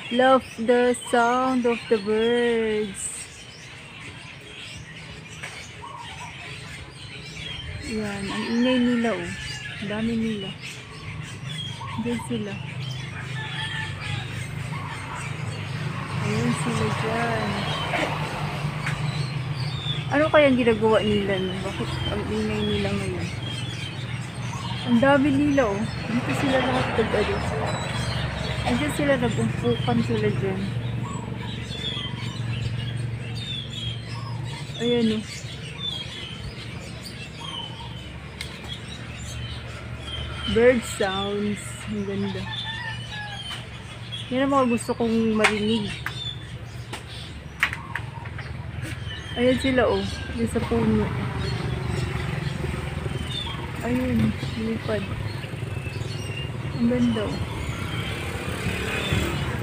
Love the sound of the birds. Yan, ang ingay nila oh. Ang dami nila. Diyan sila. Ayun sila dyan. Ano kayang ginagawa nila? Bakit ang ingay nila ngayon? Ang dami nila oh. Dito sila lahat nag-ano. Andiyan sila, nag-umpukan sila dyan. Ayan oh. Bird sounds. Ang ganda. Yan ang mga gusto kong marinig. Ayan sila oh. Diyan sa puno. Ayun. Lipad. Ang ganda oh.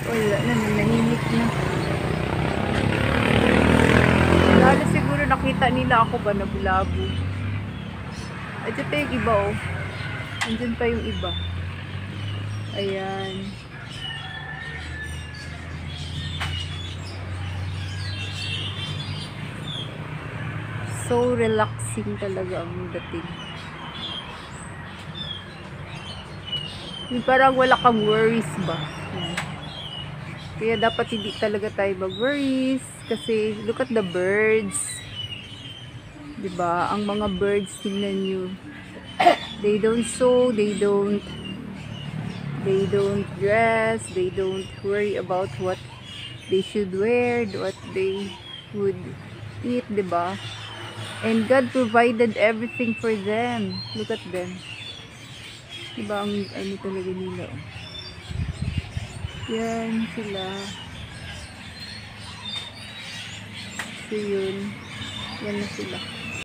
Wala na. Nanahimik na. Lalo siguro nakita nila ako ba na bulabo. At ito yung iba oh. Andyan pa yung iba. Ayan. So relaxing talaga ang dating. Yung parang wala kang worries ba? Ayan. Kaya dapat hindi talaga tayo mag-worries. Kasi look at the birds. Diba? Ang mga birds, tingnan nyo. They don't sew, they don't dress, they don't worry about what they should wear, what they would eat, diba? And God provided everything for them. Look at them. Diba ang ano talaga nila? Yan sila. So yun. Yan na sila.